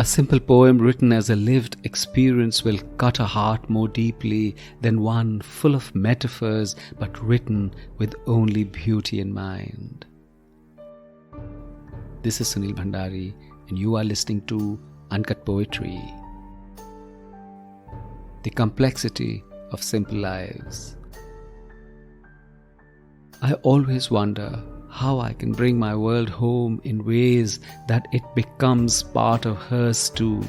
simple poem written as a lived experience will cut a heart more deeply than one full of metaphors but written with only beauty in mind. This is Sunil Bhandari and you are listening to Uncut Poetry. The complexity of simple lives. I always wonder how I can bring my world home in ways that it becomes part of hers too.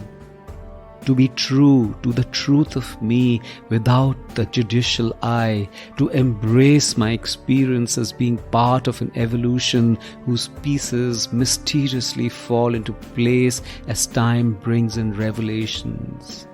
To be true to the truth of me without the judicial eye, to embrace my experience as being part of an evolution whose pieces mysteriously fall into place as time brings in revelations.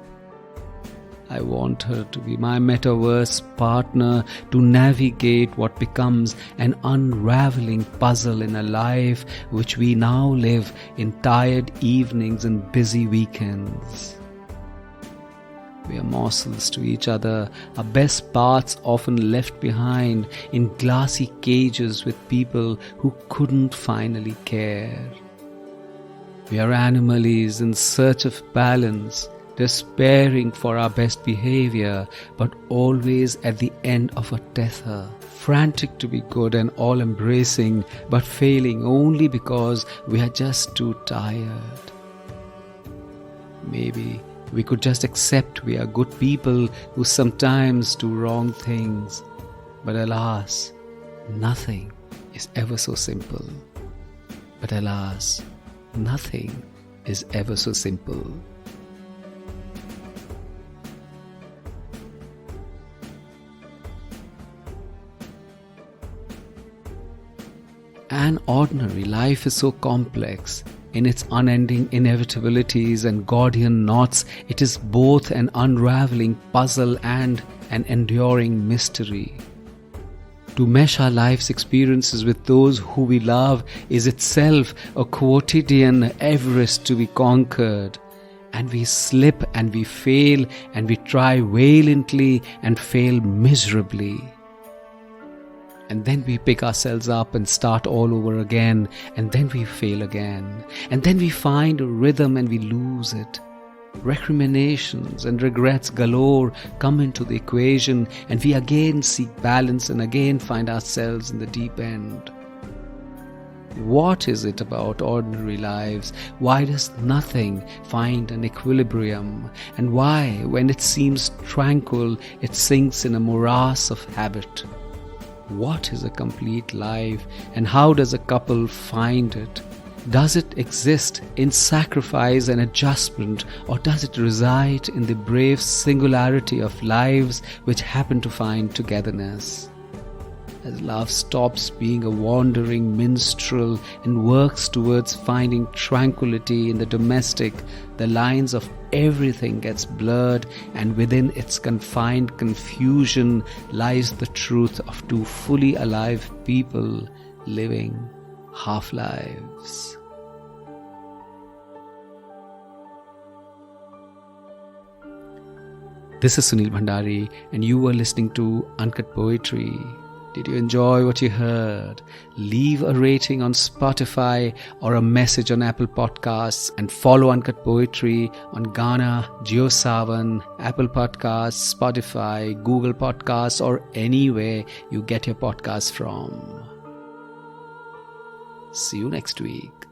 I want her to be my metaverse partner to navigate what becomes an unravelling puzzle in a life which we now live in tired evenings and busy weekends. We are morsels to each other, our best parts often left behind in glassy cages with people who couldn't finally care. We are animals in search of balance, despairing for our best behavior, but always at the end of a tether, frantic to be good and all-embracing, but failing only because we are just too tired. Maybe we could just accept we are good people who sometimes do wrong things, but alas, nothing is ever so simple. But alas, nothing is ever so simple. An ordinary life is so complex. In its unending inevitabilities and Gordian knots, it is both an unravelling puzzle and an enduring mystery. To mesh our life's experiences with those who we love is itself a quotidian Everest to be conquered. And we slip and we fail and we try valiantly and fail miserably. And then we pick ourselves up and start all over again, and then we fail again, and then we find a rhythm and we lose it. Recriminations and regrets galore come into the equation, and we again seek balance and again find ourselves in the deep end. What is it about ordinary lives? Why does nothing find an equilibrium? And why, when it seems tranquil, it sinks in a morass of habit? What is a complete life, and how does a couple find it? Does it exist in sacrifice and adjustment, or does it reside in the brave singularity of lives which happen to find togetherness? As love stops being a wandering minstrel and works towards finding tranquility in the domestic, the lines of everything gets blurred, and within its confined confusion lies the truth of two fully alive people living half-lives. This is Sunil Bhandari and you are listening to Uncut Poetry. Did you enjoy what you heard? Leave a rating on Spotify or a message on Apple Podcasts, and follow Uncut Poetry on Ghana, JioSaavn, Apple Podcasts, Spotify, Google Podcasts, or anywhere you get your podcasts from. See you next week.